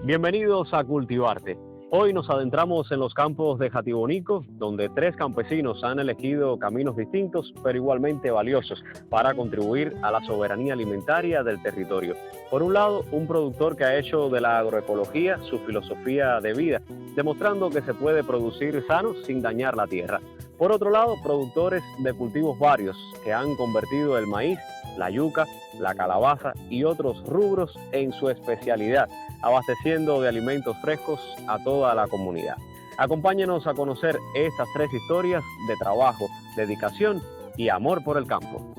Bienvenidos a Cultivarte. Hoy nos adentramos en los campos de Jatibonico, donde 3 campesinos han elegido caminos distintos, pero igualmente valiosos, para contribuir a la soberanía alimentaria del territorio. Por un lado, un productor que ha hecho de la agroecología su filosofía de vida, demostrando que se puede producir sano sin dañar la tierra. Por otro lado, productores de cultivos varios, que han convertido el maíz, la yuca, la calabaza y otros rubros en su especialidad, abasteciendo de alimentos frescos a toda la comunidad. Acompáñenos a conocer estas 3 historias de trabajo, dedicación y amor por el campo.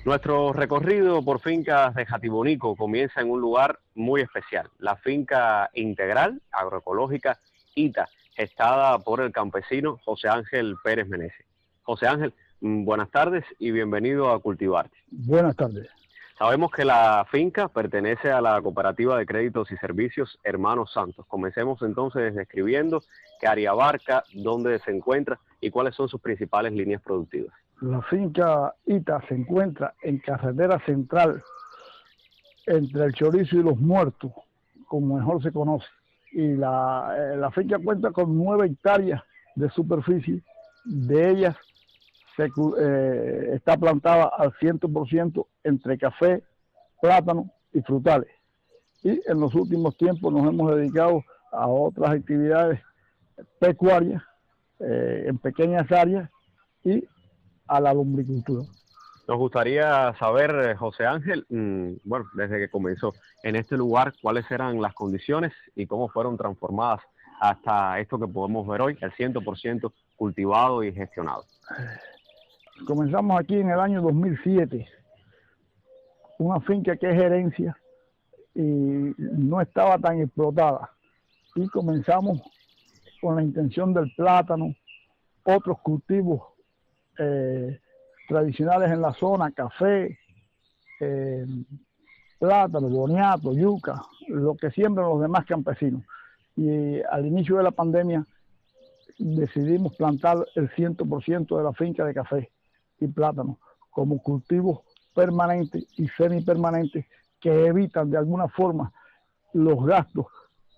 Nuestro recorrido por fincas de Jatibonico comienza en un lugar muy especial, la finca integral agroecológica ITA, gestada por el campesino José Ángel Pérez Meneses. José Ángel, buenas tardes y bienvenido a Cultivarte. Buenas tardes. Sabemos que la finca pertenece a la Cooperativa de Créditos y Servicios Hermanos Santos. Comencemos entonces describiendo qué área abarca, dónde se encuentra y cuáles son sus principales líneas productivas. La finca ITA se encuentra en carretera central entre el Chorizo y Los Muertos, como mejor se conoce. Y la finca cuenta con 9 hectáreas de superficie. De ellas está plantada al 100% entre café, plátano y frutales. Y en los últimos tiempos nos hemos dedicado a otras actividades pecuarias en pequeñas áreas y a la lumbricultura. Nos gustaría saber, José Ángel, bueno, desde que comenzó en este lugar, cuáles eran las condiciones y cómo fueron transformadas hasta esto que podemos ver hoy, el 100% cultivado y gestionado. Comenzamos aquí en el año 2007, una finca que es herencia y no estaba tan explotada. Y comenzamos con la intención del plátano, otros cultivos tradicionales en la zona, café, plátano, boniato, yuca, lo que siembran los demás campesinos. Y al inicio de la pandemia decidimos plantar el 100% de la finca de café y plátano como cultivos permanentes y semipermanentes que evitan de alguna forma los gastos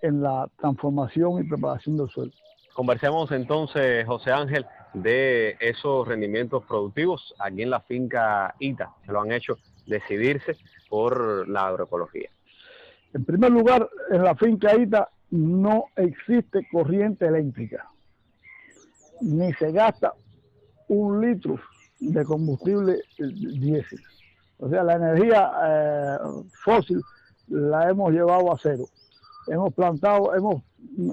en la transformación y preparación del suelo. Conversemos entonces, José Ángel, de esos rendimientos productivos aquí en la finca ITA, que lo han hecho decidirse por la agroecología. En primer lugar, en la finca ITA no existe corriente eléctrica, ni se gasta 1 litro de combustible diésel. O sea, la energía fósil la hemos llevado a cero. Hemos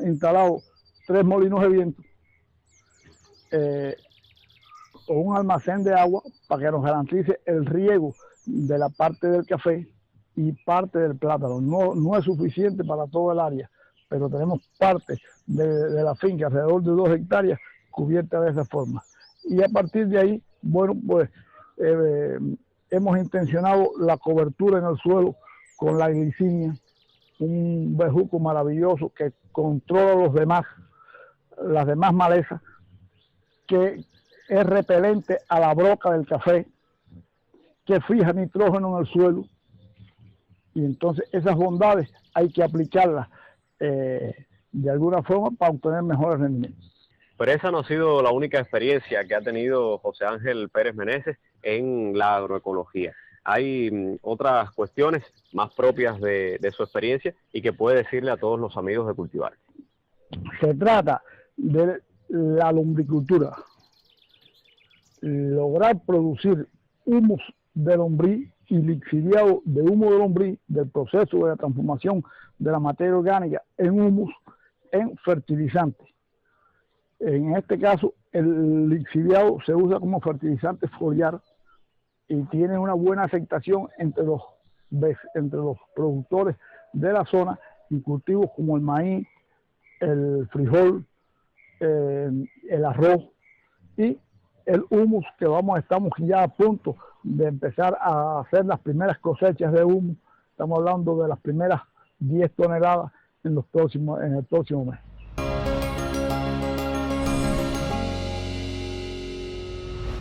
instalado 3 molinos de viento, con un almacén de agua para que nos garantice el riego de la parte del café y parte del plátano. No es suficiente para todo el área, pero tenemos parte de la finca, alrededor de 2 hectáreas, cubierta de esa forma. Y a partir de ahí, bueno, pues hemos intencionado la cobertura en el suelo con la glicinia, un bejuco maravilloso que controla las demás malezas, que es repelente a la broca del café, que fija nitrógeno en el suelo. Y entonces esas bondades hay que aplicarlas de alguna forma para obtener mejores rendimientos. Pero esa no ha sido la única experiencia que ha tenido José Ángel Pérez Meneses en la agroecología. Hay otras cuestiones más propias de su experiencia y que puede decirle a todos los amigos de Cultivarte. Se trata de la lumbricultura, lograr producir humus de lombriz y lixiviado de humo de lombriz del proceso de la transformación de la materia orgánica en humus en fertilizante. En este caso, el lixiviado se usa como fertilizante foliar y tiene una buena aceptación entre los productores de la zona en cultivos como el maíz, el frijol, el arroz y el humus, que estamos ya a punto de empezar a hacer las primeras cosechas de humus. Estamos hablando de las primeras 10 toneladas en el próximo mes.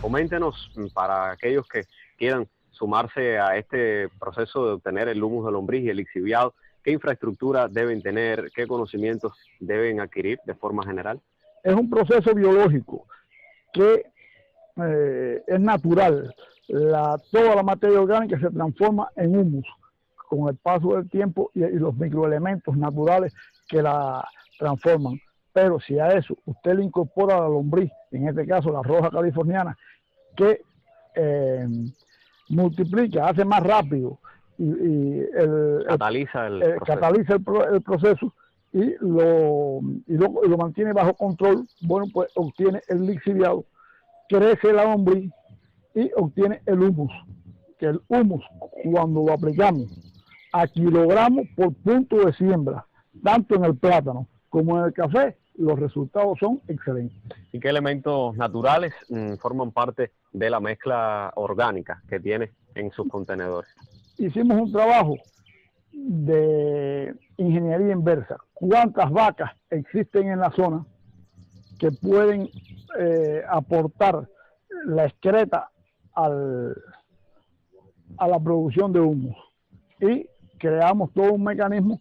Coméntenos, para aquellos que quieran sumarse a este proceso de obtener el humus de lombriz y el lixiviado, ¿qué infraestructura deben tener? ¿Qué conocimientos deben adquirir de forma general? Es un proceso biológico que es natural. Toda la materia orgánica se transforma en humus con el paso del tiempo y los microelementos naturales que la transforman. Pero si a eso usted le incorpora la lombriz, en este caso la roja californiana, que multiplica, hace más rápido y cataliza el proceso y lo mantiene bajo control, bueno, pues obtiene el lixiviado, crece la lombriz y obtiene el humus, que el humus cuando lo aplicamos a kilogramos por punto de siembra, tanto en el plátano como en el café, los resultados son excelentes. ¿Y qué elementos naturales forman parte de la mezcla orgánica que tiene en sus contenedores? Hicimos un trabajo de ingeniería inversa. ¿Cuántas vacas existen en la zona que pueden aportar la excreta a la producción de humus? Y creamos todo un mecanismo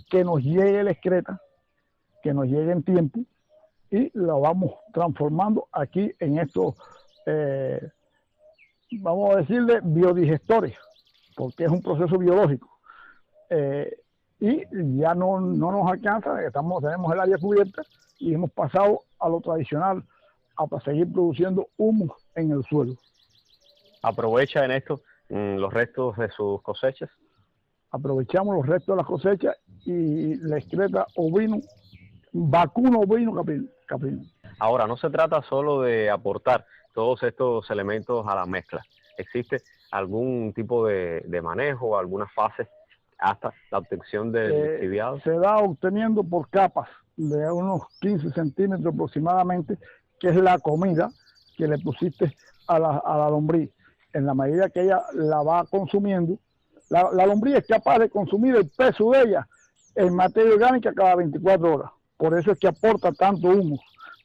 que nos llegue la excreta, que nos llegue en tiempo, y la vamos transformando aquí en estos, vamos a decirle, biodigestores, porque es un proceso biológico. Y ya no nos alcanza, tenemos el área cubierta y hemos pasado a lo tradicional, a seguir produciendo humus en el suelo. ¿Aprovecha en esto los restos de sus cosechas? Aprovechamos los restos de las cosechas y la excreta ovino, vacuno ovino caprino. Ahora, no se trata solo de aportar todos estos elementos a la mezcla. ¿Existe algún tipo de manejo, alguna fase hasta la obtención del lixiviado? Se va obteniendo por capas de unos 15 centímetros aproximadamente, que es la comida que le pusiste a la lombriz. En la medida que ella la va consumiendo, la lombriz es capaz de consumir el peso de ella en materia orgánica cada 24 horas. Por eso es que aporta tanto humus.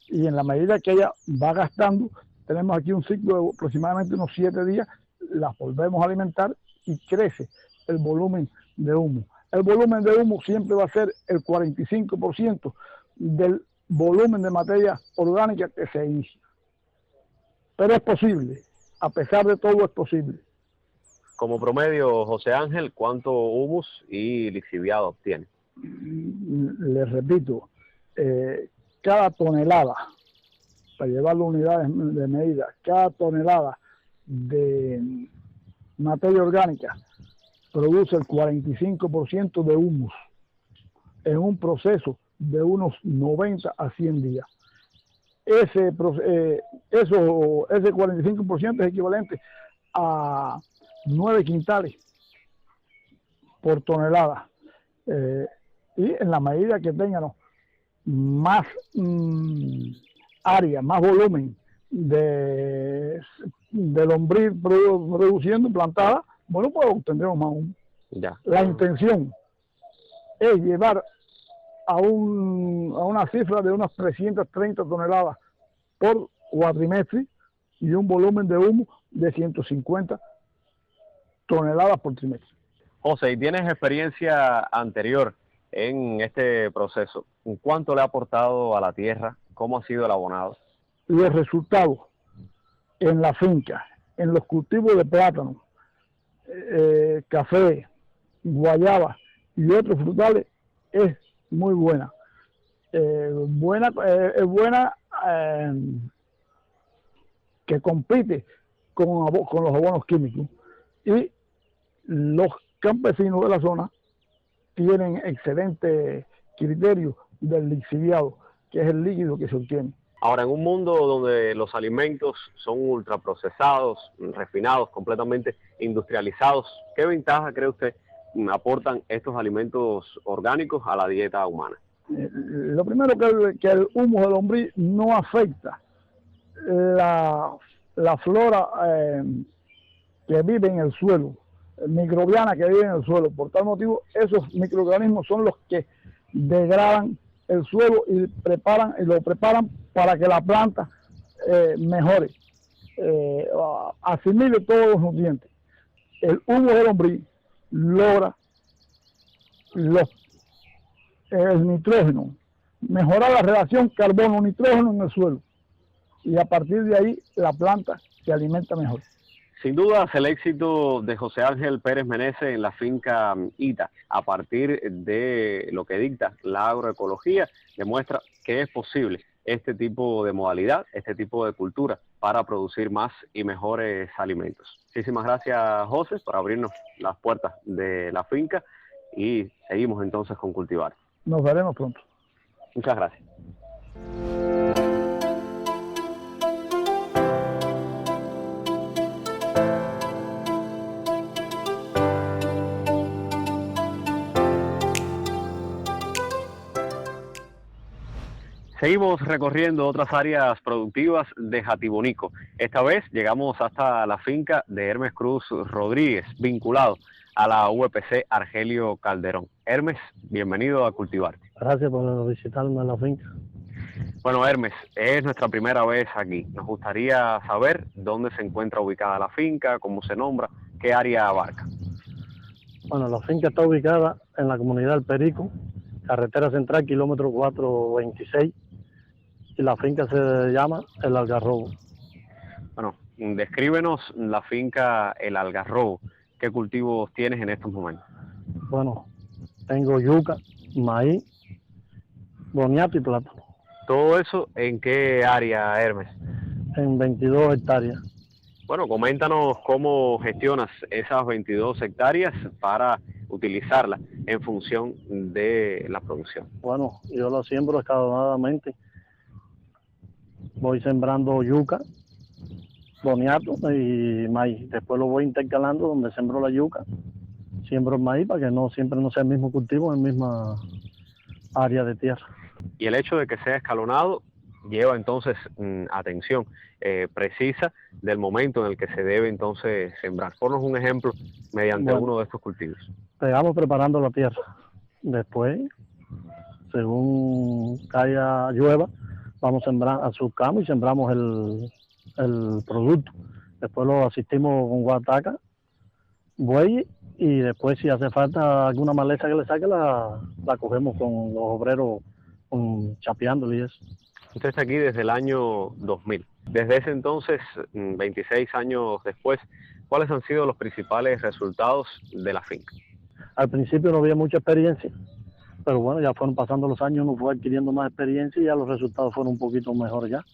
Y en la medida que ella va gastando, tenemos aquí un ciclo de aproximadamente unos 7 días, las volvemos a alimentar y crece el volumen de humus. El volumen de humus siempre va a ser el 45% del volumen de materia orgánica que se inicia. Pero es posible, a pesar de todo es posible. Como promedio, José Ángel, ¿cuánto humus y lixiviado obtiene? Les repito, cada tonelada, para llevarlo a unidades de medida, cada tonelada de materia orgánica produce el 45% de humus en un proceso de unos 90 a 100 días. Ese 45% es equivalente a 9 quintales por tonelada. Y en la medida que tengan más área, más volumen de lombriz produciendo plantada, bueno, pues obtendremos más humus. Ya. La intención es llevar a una cifra de unas 330 toneladas por cuatrimestre y un volumen de humus de 150 toneladas por trimestre. José, ¿y tienes experiencia anterior en este proceso? ¿Cuánto le ha aportado a la tierra? ¿Cómo ha sido el abonado? Los resultados en la finca, en los cultivos de plátano, café, guayaba y otros frutales es muy buena. Es buena que compite con los abonos químicos. Y los campesinos de la zona tienen excelente criterio del lixiviado, que es el líquido que se obtiene. Ahora, en un mundo donde los alimentos son ultraprocesados, refinados, completamente industrializados, ¿qué ventaja cree usted aportan estos alimentos orgánicos a la dieta humana? Lo primero que el humus de lombriz no afecta la flora que vive en el suelo, microbiana que vive en el suelo. Por tal motivo, esos microorganismos son los que degradan el suelo y lo preparan para que la planta mejore, asimile todos los nutrientes. el humo de lombriz logra el nitrógeno, mejorar la relación carbono-nitrógeno en el suelo y a partir de ahí la planta se alimenta mejor. Sin dudas, el éxito de José Ángel Pérez Meneses en la finca Ita, a partir de lo que dicta la agroecología, demuestra que es posible este tipo de modalidad, este tipo de cultura, para producir más y mejores alimentos. Muchísimas gracias, José, por abrirnos las puertas de la finca y seguimos entonces con cultivar. Nos veremos pronto. Muchas gracias. Seguimos recorriendo otras áreas productivas de Jatibonico. Esta vez llegamos hasta la finca de Hermes Cruz Rodríguez, vinculado a la UPC Argelio Calderón. Hermes, bienvenido a Cultivarte. Gracias por visitarme en la finca. Bueno, Hermes, es nuestra primera vez aquí. Nos gustaría saber dónde se encuentra ubicada la finca, cómo se nombra, qué área abarca. Bueno, la finca está ubicada en la comunidad del Perico, carretera central, kilómetro 426, y la finca se llama El Algarrobo. Bueno, descríbenos la finca El Algarrobo. ¿Qué cultivos tienes en estos momentos? Bueno, tengo yuca, maíz, boniato y plátano. ¿Todo eso en qué área, Hermes? En 22 hectáreas. Bueno, coméntanos cómo gestionas esas 22 hectáreas para utilizarlas en función de la producción. Bueno, yo lo siembro escalonadamente. Voy sembrando yuca, boniato y maíz. Después lo voy intercalando donde sembro la yuca. Siembro el maíz para que siempre no sea el mismo cultivo en la misma área de tierra. Y el hecho de que sea escalonado lleva entonces atención precisa del momento en el que se debe entonces sembrar. Ponnos un ejemplo mediante uno de estos cultivos. Vamos preparando la tierra. Después, según llueva, vamos surcamos y sembramos el producto. Después lo asistimos con guataca, buey, y después si hace falta alguna maleza que le saque, la cogemos con los obreros chapeándole y eso. Usted está aquí desde el año 2000. Desde ese entonces, 26 años después, ¿cuáles han sido los principales resultados de la finca? Al principio no había mucha experiencia, pero bueno, ya fueron pasando los años, uno fue adquiriendo más experiencia y ya los resultados fueron un poquito mejor ya.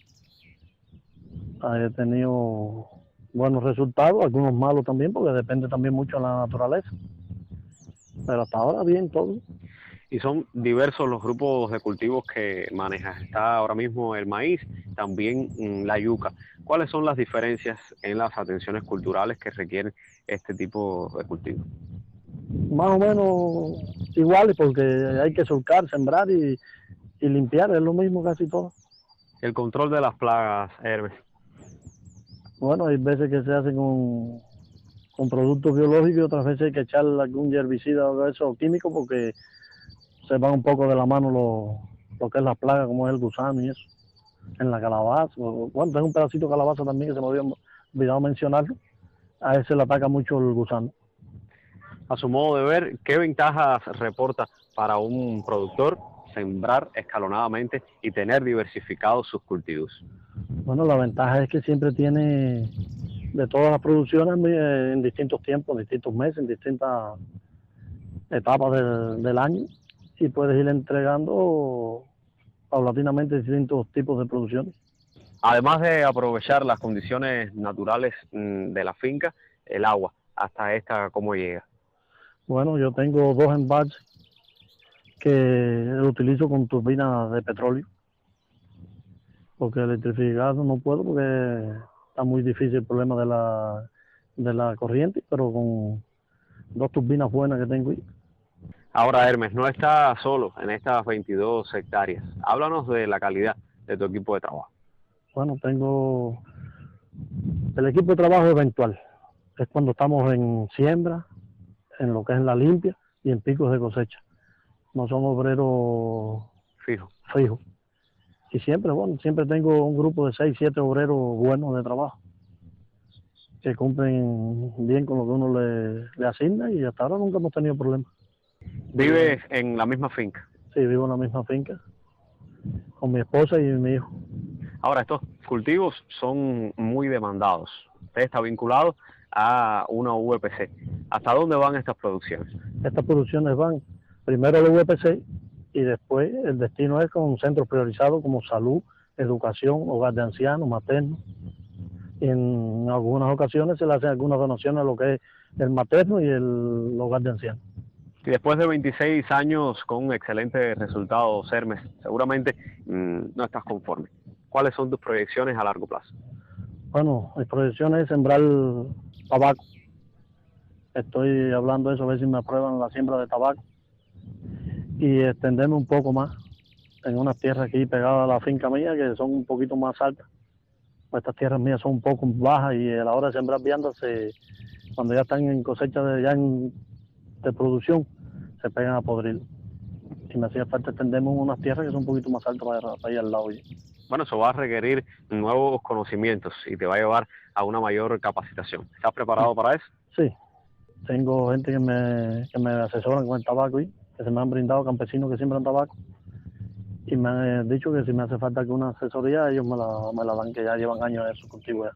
He tenido buenos resultados, algunos malos también, porque depende también mucho de la naturaleza. Pero hasta ahora bien todo. Y son diversos los grupos de cultivos que manejas. Está ahora mismo el maíz, también la yuca. ¿Cuáles son las diferencias en las atenciones culturales que requieren este tipo de cultivos? Más o menos iguales, porque hay que surcar, sembrar y limpiar, es lo mismo casi todo. El control de las plagas, Hermes. Bueno, hay veces que se hace con productos biológicos y otras veces hay que echar algún herbicida o eso químico porque se van un poco de la mano lo que es la plaga, como es el gusano y eso. En la calabaza, bueno, tengo un pedacito de calabaza también que se me había olvidado mencionarlo. A ese le ataca mucho el gusano. A su modo de ver, ¿qué ventajas reporta para un productor sembrar escalonadamente y tener diversificados sus cultivos? Bueno, la ventaja es que siempre tiene de todas las producciones en distintos tiempos, en distintos meses, en distintas etapas del año, y puedes ir entregando paulatinamente distintos tipos de producciones. Además de aprovechar las condiciones naturales de la finca, el agua, hasta esta, ¿cómo llega? Bueno, yo tengo 2 embalses que lo utilizo con turbinas de petróleo, porque electrificado no puedo porque está muy difícil el problema de la corriente, pero con 2 turbinas buenas que tengo ahí. Ahora, Hermes, no está solo en estas 22 hectáreas. Háblanos de la calidad de tu equipo de trabajo. Bueno, tengo el equipo de trabajo eventual. Es cuando estamos en siembra, en lo que es la limpia y en picos de cosecha. No son obreros fijos. Y siempre tengo un grupo de 6, 7 obreros buenos de trabajo. que cumplen bien con lo que uno le asigna y hasta ahora nunca hemos tenido problemas. ¿Vives en la misma finca? Sí, vivo en la misma finca con mi esposa y mi hijo. Ahora, estos cultivos son muy demandados. Usted está vinculado a una VPC. ¿Hasta dónde van estas producciones? Estas producciones van primero a la VPC y después el destino es con centros priorizados como salud, educación, hogar de ancianos, materno. Y en algunas ocasiones se le hacen algunas donaciones a lo que es el materno y el hogar de ancianos. Y después de 26 años con excelentes resultados, Hermes, seguramente no estás conforme. ¿Cuáles son tus proyecciones a largo plazo? Bueno, mi proyección es sembrar tabaco. Estoy hablando de eso, a ver si me aprueban la siembra de tabaco. Y extenderme un poco más en unas tierras aquí pegadas a la finca mía que son un poquito más altas. Estas tierras mías son un poco bajas y a la hora de sembrar viandas, cuando ya están en cosecha de producción, se pegan a podrir. Y me hacía falta extenderme unas tierras que son un poquito más altas para ir al lado. Bueno, eso va a requerir nuevos conocimientos y te va a llevar a una mayor capacitación. ¿Estás preparado para eso? Sí, tengo gente que me asesoran con el tabaco y que se me han brindado campesinos que siembran tabaco y me han dicho que si me hace falta alguna asesoría ellos me la dan, que ya llevan años en su cultivo ya.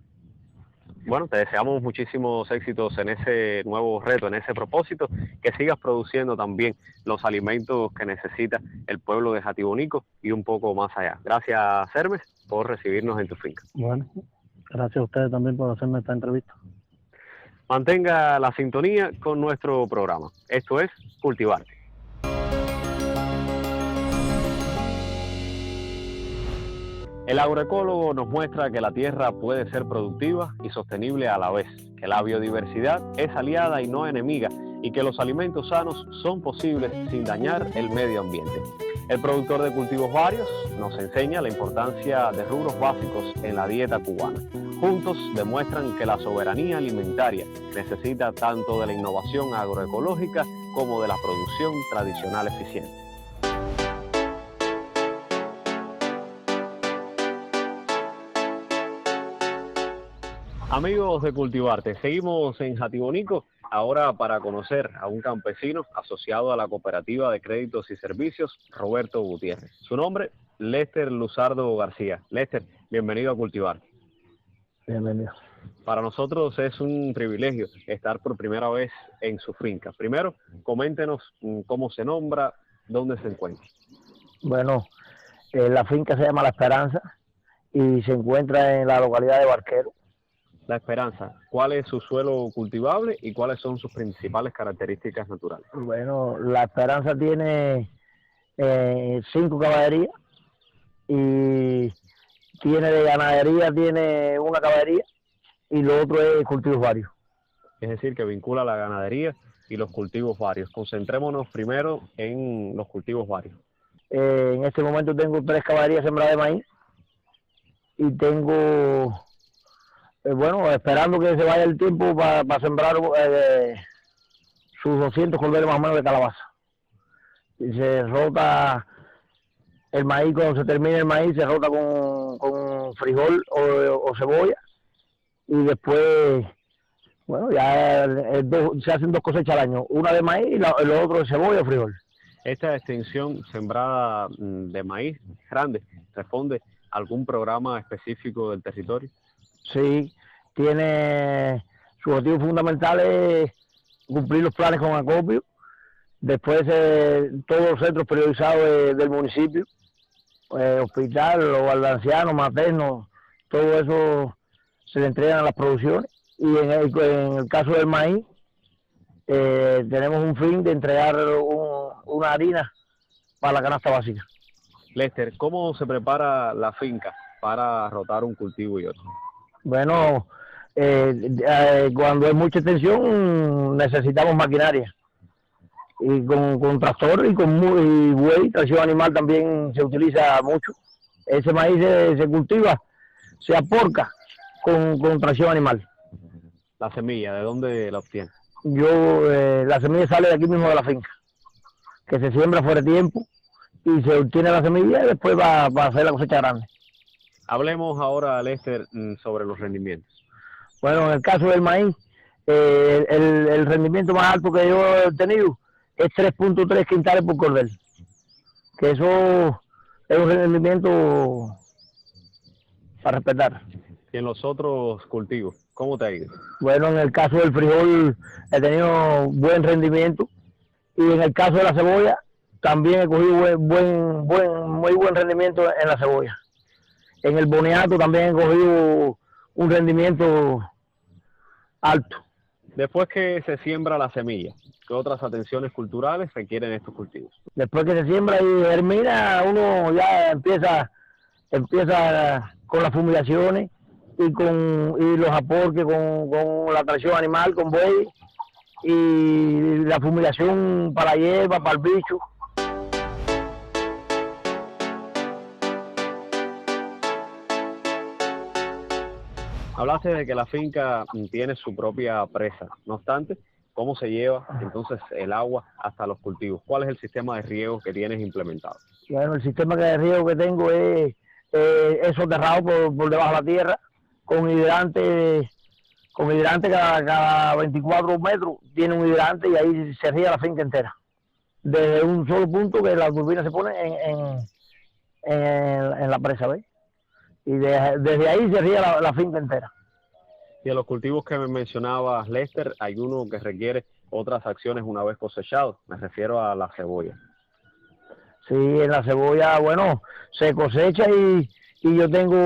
Bueno, te deseamos muchísimos éxitos en ese nuevo reto, en ese propósito, que sigas produciendo también los alimentos que necesita el pueblo de Jatibonico y un poco más allá. Gracias, Hermes, por recibirnos en tu finca. Bueno, gracias a ustedes también por hacerme esta entrevista. Mantenga la sintonía con nuestro programa. Esto es Cultivarte. El agroecólogo nos muestra que la tierra puede ser productiva y sostenible a la vez, que la biodiversidad es aliada y no enemiga y que los alimentos sanos son posibles sin dañar el medio ambiente. El productor de cultivos varios nos enseña la importancia de rubros básicos en la dieta cubana. Juntos demuestran que la soberanía alimentaria necesita tanto de la innovación agroecológica como de la producción tradicional eficiente. Amigos de Cultivarte, seguimos en Jatibonico, ahora para conocer a un campesino asociado a la Cooperativa de Créditos y Servicios, Roberto Gutiérrez. Su nombre, Lester Luzardo García. Lester, bienvenido a Cultivarte. Bienvenido. Para nosotros es un privilegio estar por primera vez en su finca. Primero, coméntenos cómo se nombra, dónde se encuentra. Bueno, la finca se llama La Esperanza y se encuentra en la localidad de Barquero. La Esperanza, ¿cuál es su suelo cultivable y cuáles son sus principales características naturales? Bueno, La Esperanza tiene 5 caballerías y tiene de ganadería, tiene una caballería y lo otro es cultivos varios. Es decir, que vincula la ganadería y los cultivos varios. Concentrémonos primero en los cultivos varios. En este momento tengo 3 caballerías sembradas de maíz y tengo... bueno, esperando que se vaya el tiempo para sembrar sus 200 corderos más o menos de calabaza. Y se rota el maíz, cuando se termina el maíz, se rota con frijol o cebolla. Y después, bueno, ya se hacen 2 cosechas al año, una de maíz y lo otro de cebolla o frijol. Esta extensión sembrada de maíz grande, ¿responde a algún programa específico del territorio? Sí, tiene su objetivo fundamental es cumplir los planes con acopio, después todos los centros priorizados del municipio, hospital, hogar de ancianos, materno, todo eso se le entregan a las producciones y en el caso del maíz tenemos un fin de entregar una harina para la canasta básica. Lester, ¿cómo se prepara la finca para rotar un cultivo y otro? Bueno, cuando hay mucha extensión necesitamos maquinaria y con tractor y con buey, tracción animal también se utiliza mucho. Ese maíz se cultiva, se aporca con tracción animal. La semilla, ¿de dónde la obtiene? La semilla sale de aquí mismo de la finca, que se siembra fuera de tiempo y se obtiene la semilla y después va a hacer la cosecha grande. Hablemos ahora, Lester, sobre los rendimientos. Bueno, en el caso del maíz, el rendimiento más alto que yo he tenido es 3.3 quintales por cordel, que eso es un rendimiento para respetar. Y en los otros cultivos, ¿cómo te ha ido? Bueno, en el caso del frijol he tenido buen rendimiento y en el caso de la cebolla también he cogido muy buen rendimiento en la cebolla. En el boniato también he cogido un rendimiento alto. Después que se siembra la semilla, ¿qué otras atenciones culturales requieren estos cultivos? Después que se siembra y germina, uno ya empieza con las fumigaciones y los aportes con la tracción animal, con buey, y la fumigación para la hierba, para el bicho. Hablaste de que la finca tiene su propia presa. No obstante, ¿cómo se lleva entonces el agua hasta los cultivos? ¿Cuál es el sistema de riego que tienes implementado? Bueno, el sistema de riego que tengo es soterrado por debajo de la tierra, con hidrante cada 24 metros, tiene un hidrante y ahí se riega la finca entera. Desde un solo punto que la turbina se pone en la presa, ¿ves? Y desde ahí se riega la finca entera. Y en los cultivos que me mencionabas, Lester, hay uno que requiere otras acciones una vez cosechado. Me refiero a la cebolla. Sí, en la cebolla, bueno, se cosecha y yo tengo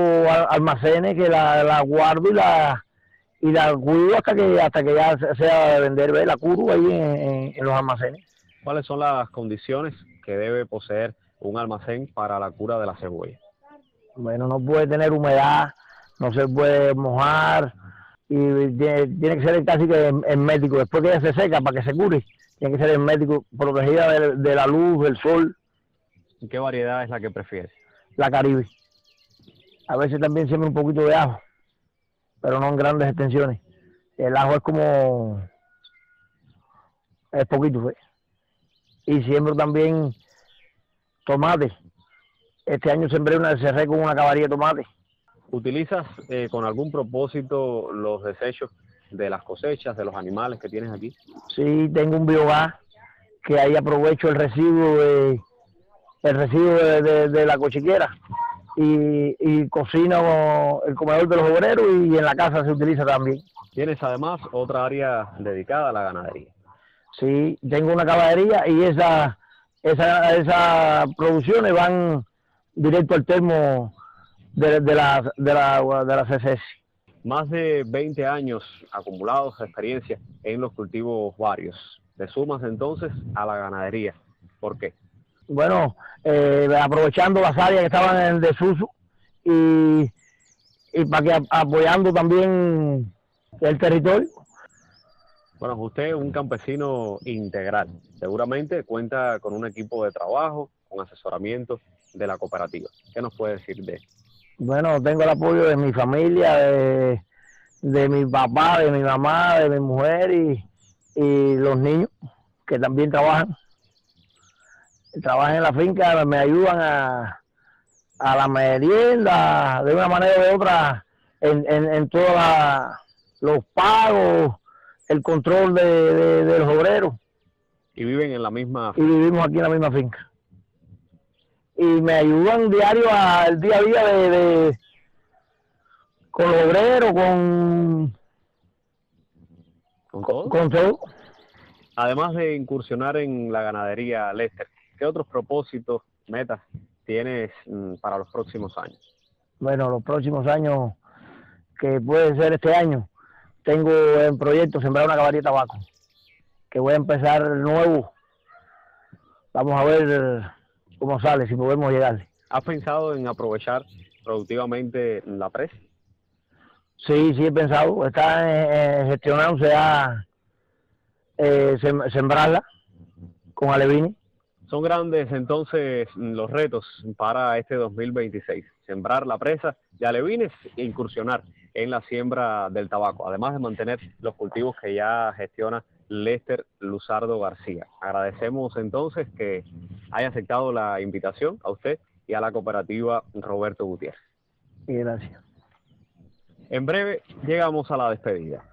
almacenes que la guardo y la cuido hasta que ya sea de vender, ¿ves? La curo ahí en los almacenes. ¿Cuáles son las condiciones que debe poseer un almacén para la cura de la cebolla? Bueno, no puede tener humedad, no se puede mojar y tiene que ser casi que hermético. Después que ella se seca, para que se cure, tiene que ser hermético, protegida de la luz, del sol. ¿Qué variedad es la que prefieres? La Caribe. A veces también siembro un poquito de ajo, pero no en grandes extensiones. El ajo es poquito, ¿ves? Y siembro también tomate. Este año cerré con una cabarilla de tomate. ¿Utilizas con algún propósito los desechos de las cosechas, de los animales que tienes aquí? Sí, tengo un biogás que ahí aprovecho el residuo de la cochiquera y cocino el comedor de los obreros y en la casa se utiliza también. Tienes además otra área dedicada a la ganadería. Sí, tengo una caballería y esas producciones van directo al termo de la CCS. Más de 20 años acumulados de experiencia en los cultivos varios. Te sumas entonces a la ganadería. ¿Por qué? Bueno, aprovechando las áreas que estaban en desuso y para que apoyando también el territorio. Bueno, usted es un campesino integral. Seguramente cuenta con un equipo de trabajo, con asesoramiento de la cooperativa. ¿Qué nos puede decir de esto? Bueno, tengo el apoyo de mi familia, de mi papá, de mi mamá, de mi mujer y los niños que también trabajan en la finca, me ayudan a la merienda, de una manera o de otra, en todos los pagos, el control de los obreros. Y viven en la misma finca. Y vivimos aquí en la misma finca. Y me ayudan diario al día a día con los obreros, con todo. Además de incursionar en la ganadería, Lester, ¿qué otros propósitos, metas tienes para los próximos años? Bueno, los próximos años, que puede ser este año, tengo en proyecto sembrar una cabarilla de tabaco, que voy a empezar nuevo. Vamos a ver cómo sale, si podemos llegarle. ¿Has pensado en aprovechar productivamente la presa? Sí, he pensado. Está gestionándose a sembrarla con alevines. Son grandes entonces los retos para este 2026. Sembrar la presa de alevines e incursionar en la siembra del tabaco, además de mantener los cultivos que ya gestiona Lester Luzardo García. Agradecemos entonces que haya aceptado la invitación a usted y a la cooperativa Roberto Gutiérrez. Gracias. En breve llegamos a la despedida.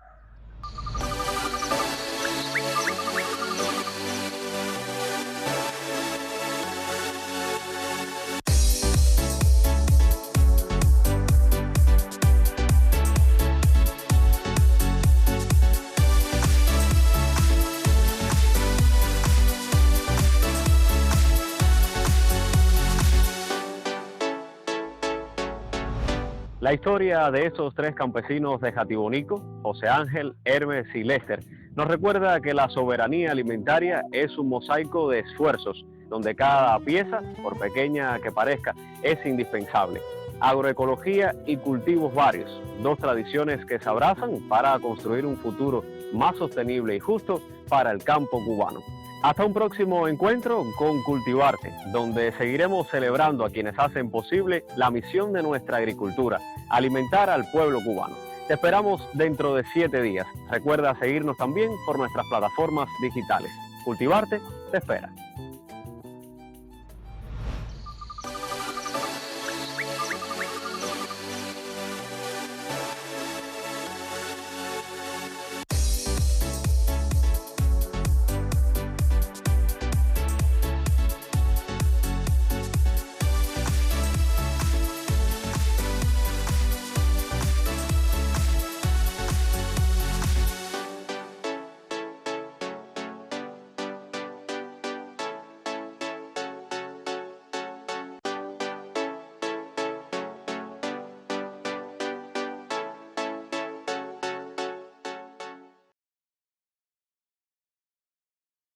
La historia de esos tres campesinos de Jatibonico, José Ángel, Hermes y Lester, nos recuerda que la soberanía alimentaria es un mosaico de esfuerzos, donde cada pieza, por pequeña que parezca, es indispensable. Agroecología y cultivos varios, dos tradiciones que se abrazan para construir un futuro más sostenible y justo para el campo cubano. Hasta un próximo encuentro con Cultivarte, donde seguiremos celebrando a quienes hacen posible la misión de nuestra agricultura, alimentar al pueblo cubano. Te esperamos dentro de 7 días. Recuerda seguirnos también por nuestras plataformas digitales. Cultivarte te espera.